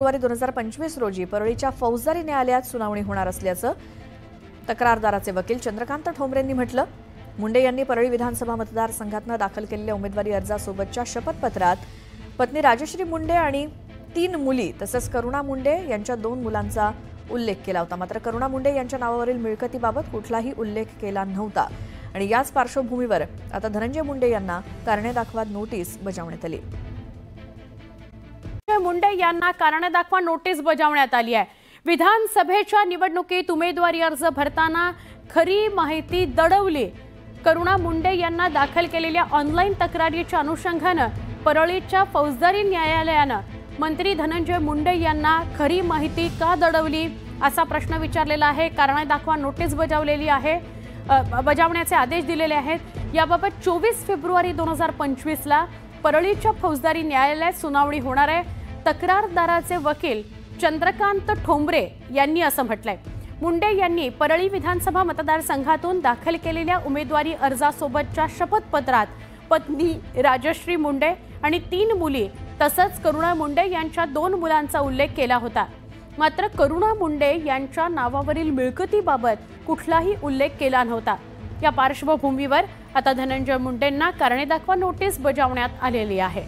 February 2025 रोजी परळीच्या फौजदारी न्यायालयात सुनावणी होणार असल्याचं तक्रारदाराचे वकील चंद्रकांत ठोंबरेंनी म्हटलं। मुंडे यांनी परळी विधानसभा मतदारसंघातून दाखल केलेल्या उमेदवारी अर्जासोबतच्या शपथपत्रात पत्नी राजश्री मुंडे आणि 3 मुली तसंच करुणा मुंडे यांच्या 2 मुलांचा उल्लेख केला होता। मात्र करुणा मुंडे यांच्या नावावरील मिळकतीबाबत कुठलाही उल्लेख केला नव्हता आणि याच पार्श्वभूमीवर आता धनंजय मुंडे यांना कारणे दाखवा नोटीस बजावण्यात आली। मुंडे यांना कारणे दाखवा नोटीस बजावण्यात आली आहे। विधानसभेच्या निवडणुकीत उमेदवारी अर्ज भरताना खरी माहिती दडवली। करुणा मुंडे यांना दाखल केलेल्या ऑनलाईन तक्रारीच्या अनुषंगाने परळीच्या फौजदारी न्यायालयाने मंत्री धनंजय मुंडे यांना खरी माहिती का दडवली असा प्रश्न विचारलेला आहे। कारणे दाखवा नोटीस बजावलेली आहे, बजावण्याचे आदेश दिलेले आहेत। याबाबत 24 फेब्रुवारी 2025 ला परळीच्या फौजदारी न्यायालयात सुनावणी होणार आहे। तक्रारदाराचे वकील चंद्रकांत ठोंबरे यांनी असं म्हटलंय। मुंडे यांनी परळी विधानसभा मतदारसंघातून दाखल केलेल्या उमेदवारी अर्जासोबतच्या शपथपत्रात पत्नी राजश्री मुंडे आणि 3 मुली तसंच करुणा मुंडे यांच्या 2 मुलांचा उल्लेख केला होता। मात्र करुणा मुंडे यांच्या नावावरील मिळकतीबाबत कुठलाही उल्लेख केला नव्हता। या पार्श्वभूमीवर आता धनंजय मुंडेंना कारणे दाखवा नोटीस बजावण्यात आलेली आहे।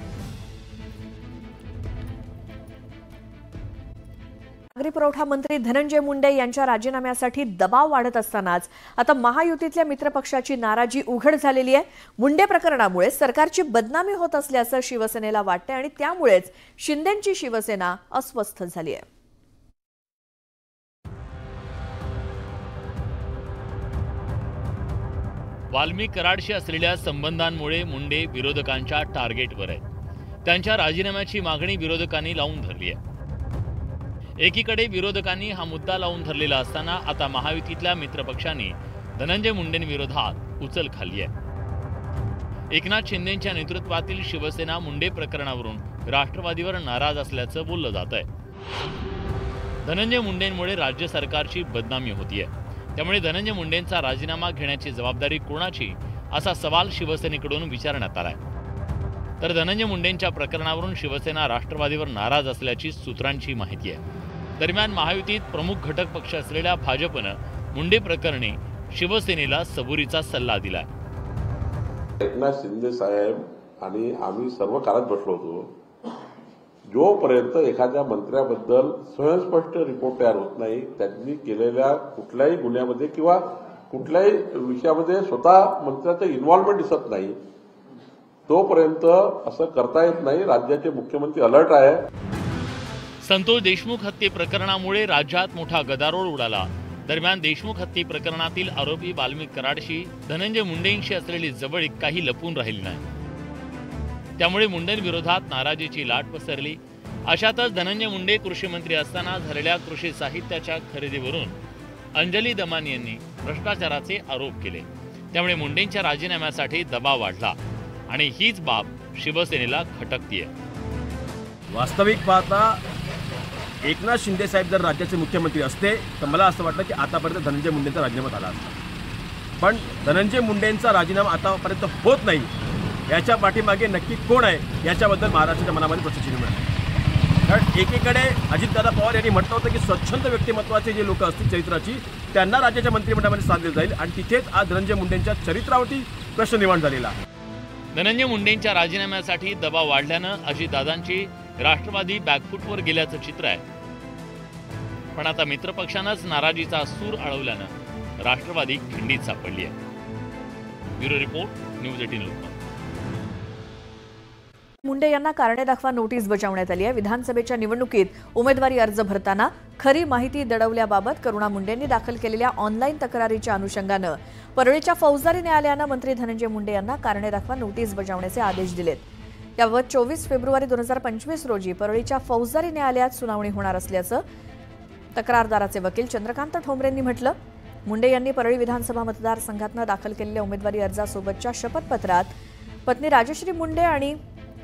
नागरी पुरवठा मंत्री धनंजय मुंडे यांच्या राजीनाम्यासाठी दबाव वाढत असतानाच आता महायुतीतल्या मित्रपक्षाची नाराजी उघड झालेली आहे। मुंडे प्रकरणामुळे सरकारची बदनामी होत असल्याचं शिवसेनेला वाटतंय आणि त्यामुळेच शिंदेंची शिवसेना अस्वस्थ झाली आहे। वाल्मिक कराडशी असलेल्या संबंधांमुळे मुंडे विरोधकांच्या टार्गेटवर आहेत। त्यांच्या राजीनाम्याची मागणी विरोधकांनी लावून धरली आहे। एकीकडे विरोधकांनी हा मुद्दा लावून धरलेला असताना आता महायुतीतल्या मित्रपक्षांनी धनंजय मुंडेंविरोधात उचल खाल्ली आहे। एकनाथ शिंदेंच्या नेतृत्वातील शिवसेना मुंडे प्रकरणावरून राष्ट्रवादीवर नाराज असल्याचं बोललं जात आहे। धनंजय मुंडेंमुळे राज्य सरकारची बदनामी होतीये, त्यामुळे धनंजय मुंडेंचा राजीनामा घेण्याची जबाबदारी कोणाची असा सवाल शिवसेनेकडून विचारण्यात आलाय। तर धनंजय मुंडेंच्या प्रकरणावरून शिवसेना राष्ट्रवादीवर नाराज असल्याची सूत्रांची माहिती आहे। दरम्यान महायुतीत प्रमुख घटक पक्ष असलेल्या भाजपनं मुंडे प्रकरणी शिवसेनेला सबुरीचा सल्ला दिलाय। एकनाथ शिंदे साहेब आणि आम्ही सर्व काळात बसलो होतो। जोपर्यंत एखाद्या मंत्र्याबद्दल स्वयंस्पष्ट रिपोर्ट तयार होत नाही, त्यांनी केलेल्या कुठल्याही गुन्ह्यामध्ये किंवा कुठल्याही विषयामध्ये स्वतः मंत्र्याचं इन्व्हॉल्वमेंट दिसत नाही, तोपर्यंत असं करता येत नाही। राज्याचे मुख्यमंत्री अलर्ट आहे। संतोष देशमुख हत्ये प्रकरणामुळे राज्यात मोठा गदारोळ उडाला। दरम्यान देशमुख हत्ये प्रकरणातील आरोपी वाल्मिक कराडशी धनंजय मुंडेंशी असलेली जवळीक काही लपून राहिली नाही। त्यामुळे मुंडेंविरोधात नाराजीची लाट पसरली। अशातच धनंजय मुंडे कृषी मंत्री असताना झालेल्या कृषी साहित्याच्या खरेदीवरून अंजली दमानी यांनी भ्रष्टाचाराचे आरोप केले। त्यामुळे मुंडेंच्या राजीनाम्यासाठी दबाव वाढला आणि हीच बाब शिवसेनेला खटकतीये। वास्तविक पाहता एकनाथ शिंदे साहेब जर राज्याचे मुख्यमंत्री असते तर मला असं वाटतं की आतापर्यंत धनंजय मुंडेंचा राजीनामा झाला असता। पण धनंजय मुंडेंचा राजीनामा आतापर्यंत होत नाही, याच्या पाठीमागे नक्की कोण आहे याच्याबद्दल महाराष्ट्राच्या मनामध्ये प्रश्नचिन्ह आहे। कारण एकीकडे अजितदादा पवार यांनी म्हटलं होतं की स्वच्छंद व्यक्तिमत्वाचे जे लोक असतील चरित्राची, त्यांना राज्याच्या मंत्रिमंडळामध्ये स्थान दिलं जाईल आणि तिथेच आज धनंजय मुंडेंच्या चरित्रावरती प्रश्न निर्माण झालेला आहे। धनंजय मुंडेंच्या राजीनाम्यासाठी दबाव वाढल्यानं अजितदादांची राष्ट्रवादी बॅकफुटवर गेल्याचं चित्र आहे। पण आता मित्रपक्षानंच नाराजीचा सूर आळवल्यानं राष्ट्रवादी खिंडीत सापडली आहे। Bureau report, news 18 Lokmat. Munde यांना कारणे दाखवा नोटीस बजावण्यात आली आहे। विधानसभेच्या निवडणुकीत उमेदवारी अर्ज भरताना खरी माहिती दडवल्याबाबत करुणा मुंडेंनी दाखल केलेल्या ऑनलाईन तक्रारीच्या अनुषंगाने परळीच्या फौजदारी न्यायालयाने मंत्री धनंजय मुंडे यांना कारणे दाखवा नोटीस बजावण्याचे आदेश दिलेत। याबाबत 24 फेब्रुवारी 2025 रोजी परळीच्या फौजदारी न्यायालयात सुनावणी होणार असल्याचं तक्रारदाराचे वकील चंद्रकांत ठोंबरेंनी म्हटलं। मुंडे यांनी परळी विधानसभा मतदारसंघातून दाखल केलेल्या उमेदवारी अर्जासोबतच्या शपथपत्रात पत्नी राजश्री मुंडे आणि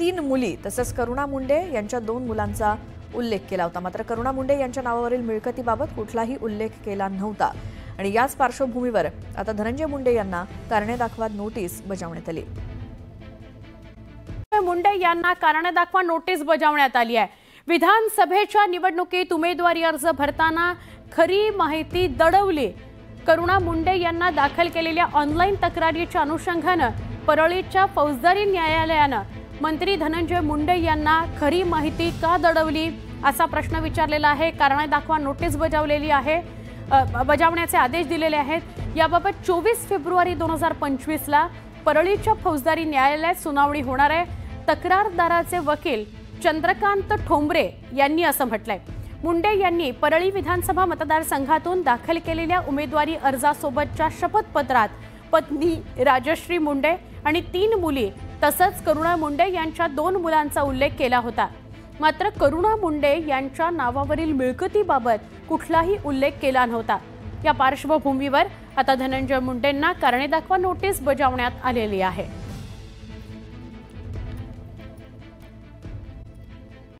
3 मुली तसंच करुणा मुंडे यांच्या 2 मुलांचा उल्लेख केला होता। मात्र करुणा मुंडे यांच्या नावावरील मिळकतीबाबत कुठलाही उल्लेख केला नव्हता आणि याच पार्श्वभूमीवर आता धनंजय मुंडे यांना कारणे दाखवा नोटीस बजावण्यात आली। मुंडे यांना कारणे दाखवा नोटीस बजावण्यात आली आहे। विधानसभेच्या निवडणुकीत उमेदवारी अर्ज भरताना खरी माहिती दडवली. करुणा मुंडे यांना दाखल केलेल्या ऑनलाईन तक्रारीच्या अनुषंगानं परळीच्या फौजदारी न्यायालयानं मंत्री धनंजय मुंडे यांना खरी माहिती का दडवली असा प्रश्न विचारलेला आहे. कारणे दाखवा नोटीस बजावण्याचे आदेश दिलेले आहेत. याबाबत 24 फेब्रुवारी 2025ला परळीच्या फौजदारी न्यायालयात सुनावणी होणार आहे. तक्रारदाराचे वकील चंद्रकांत ठोंबरे यांनी असं म्हटलंय. मुंडे यांनी परळी विधानसभा मतदारसंघातून दाखल केलेल्या उमेदवारी अर्जासोबतच्या शपथपत्रात पत्नी राजश्री मुंडे आणि 3 मुली तसंच करुणा मुंडे यांच्या 2 मुलांचा उल्लेख केला होता. मात्र करुणा मुंडे यांच्या नावावरील मिळकतीबाबत कुठलाही उल्लेख केला नव्हता. या पार्श्वभूमीवर आता धनंजय मुंडेंना कारणे दाखवा नोटीस बजावण्यात आलेली आहे.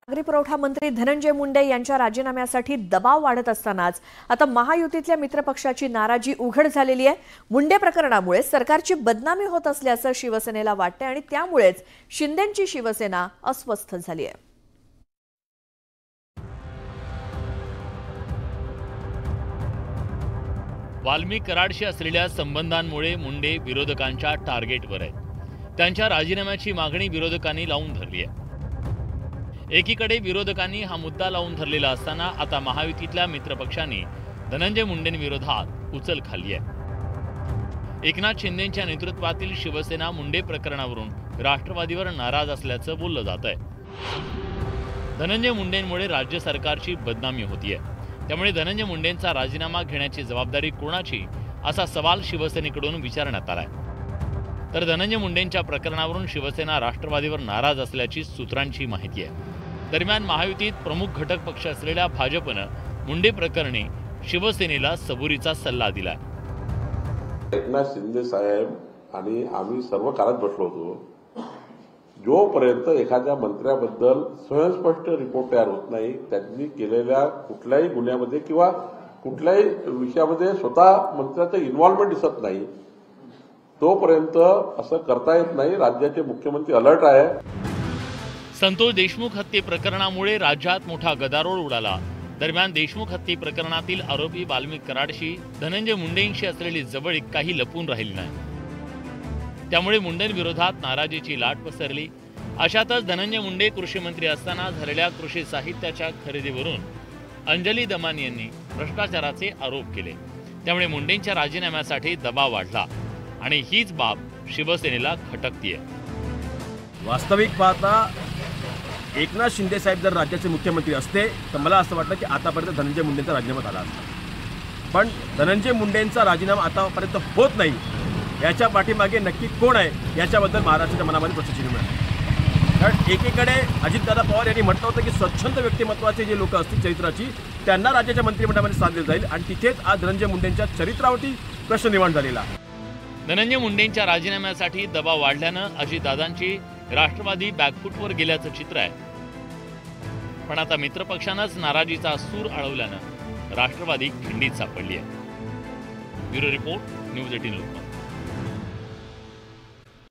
नागरी पुरवठा मंत्री धनंजय मुंडे यांच्या राजीनाम्यासाठी दबाव वाढत असतानाच आता महायुतीतल्या मित्रपक्षाची नाराजी उघड झालेली आहे. मुंडे प्रकरणामुळे सरकारची बदनामी होत असल्याचं शिवसेनेला वाटते आणि त्यामुळेच शिंदेंची शिवसेना अस्वस्थ झाली आहे. वाल्मिक कराडशी असलेल्या संबंधांमुळे मुंडे विरोधकांच्या टार्गेटवर आहेत. त्यांच्या राजीनाम्याची मागणी विरोधकांनी लावून धरली आहे. एकीकडे विरोधकांनी हा मुद्दा लावून धरलेला असताना आता महायुतीतल्या मित्रपक्षांनी धनंजय मुंडेंविरोधात उचल खाल्ली आहे. एकनाथ शिंदेंच्या नेतृत्वातील शिवसेना मुंडे प्रकरणावरून राष्ट्रवादीवर नाराज असल्याचं बोललं जात आहे. धनंजय मुंडेंमुळे राज्य सरकारची बदनामी होतीये. त्यामुळे धनंजय मुंडेंचा राजीनामा घेण्याची जबाबदारी कोणाची असा सवाल शिवसेनेकडून विचारण्यात आलाय. तर धनंजय मुंडेंच्या प्रकरणावरून शिवसेना राष्ट्रवादीवर नाराज असल्याची सूत्रांची माहिती आहे. दरम्यान महायुतीत प्रमुख घटक पक्ष असलेल्या भाजपनं मुंडे प्रकरणी शिवसेनेला सबुरीचा सल्ला दिला. एकनाथ शिंदे साहेब आणि आम्ही सर्व काळात बसलो होतो. जोपर्यंत एखाद्या मंत्र्याबद्दल स्वयंस्पष्ट रिपोर्ट तयार होत नाही, त्यांनी केलेल्या कुठल्याही गुन्ह्यामध्ये किंवा कुठल्याही विषयामध्ये स्वतः मंत्र्याचं इन्व्हॉल्वमेंट दिसत नाही, तोपर्यंत असं करता येत नाही. राज्याचे मुख्यमंत्री अलर्ट आहे. संतोष देशमुख हत्ये प्रकरणामुळे राज्यात मोठा गदारोळ उडाला. दरम्यान देशमुख हत्ये प्रकरणातील आरोपी वाल्मिक कराडशी धनंजय मुंडेंशी असलेली जवळीक काही लपून राहिली नाही. त्यामुळे मुंडेंविरोधात नाराजीची लाट पसरली. अशातच धनंजय मुंडे कृषी मंत्री असताना झालेल्या कृषी साहित्याच्या खरेदीवरून अंजली दमानी यांनी भ्रष्टाचाराचे आरोप केले. त्यामुळे मुंडेंच्या राजीनाम्यासाठी दबाव वाढला आणि हीच बाब शिवसेनेला खटकतीये. वास्तविक पाहता एकनाथ शिंदे साहेब जर राज्याचे मुख्यमंत्री असते तर मला असं वाटतं की आतापर्यंत धनंजय मुंडेंचा राजीनामा झाला असता. पण धनंजय मुंडेंचा राजीनामा आतापर्यंत होत नाही. याच्या पाठीमागे नक्की कोण आहे याच्याबद्दल महाराष्ट्राच्या मनामध्ये प्रश्नचिन्ह आहे. कारण एकीकडे अजितदादा पवार यांनी म्हटलं होतं की स्वच्छंद व्यक्तिमत्वाचे जे लोक असतील चरित्राची त्यांना राज्याच्या मंत्रिमंडळामध्ये स्थान दिलं जाईल आणि तिथेच आज धनंजय मुंडेंच्या चरित्रावरती प्रश्न निर्माण झालेला आहे. धनंजय मुंडेंच्या राजीनाम्यासाठी दबाव वाढल्यानं अजितदादांची राष्ट्रवादी बॅकफूटवर गेल्याचं चित्र आहे. पण आता मित्रपक्षानंच नाराजीचा सूर अळवल्यानं राष्ट्रवादी खिंडीत सापडली आहे. Bureau report, news 18 Lokmat.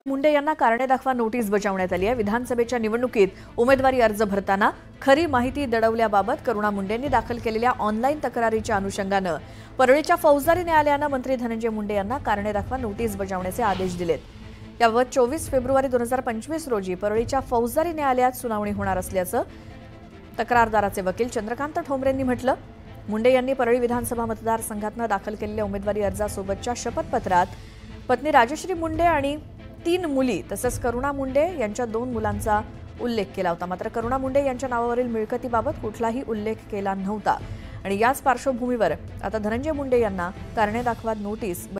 Munde यांना कारणे दाखवा नोटीस बजावण्यात आली आहे. विधानसभेच्या निवडणुकीत उमेदवारी अर्ज भरताना खरी माहिती दडवल्याबाबत करुणा मुंडेंनी दाखल केलेल्या ऑनलाईन तक्रारीच्या अनुषंगानं परळीच्या फौजदारी न्यायालयानं मंत्री धनंजय मुंडे यांना कारणे दाखवा नोटीस बजावण्याचे आदेश दिलेत. याबाबत 24 फेब्रुवारी 2025 रोजी परळीच्या फौजदारी न्यायालयात सुनावणी होणार असल्याचं तक्रारदाराचे वकील चंद्रकांत ठोंबरेंनी म्हटलं. मुंडे यांनी परळी विधानसभा मतदारसंघातनं दाखल केलेल्या उमेदवारी अर्जासोबतच्या शपथपत्रात पत्नी राजश्री मुंडे आणि 3 मुली तसंच करुणा मुंडे यांच्या 2 मुलांचा उल्लेख केला होता. मात्र करुणा मुंडे यांच्या नावावरील मिळकतीबाबत कुठलाही उल्लेख केला नव्हता आणि याच पार्श्वभूमीवर आता धनंजय मुंडे यांना कारणे दाखवा नोटीस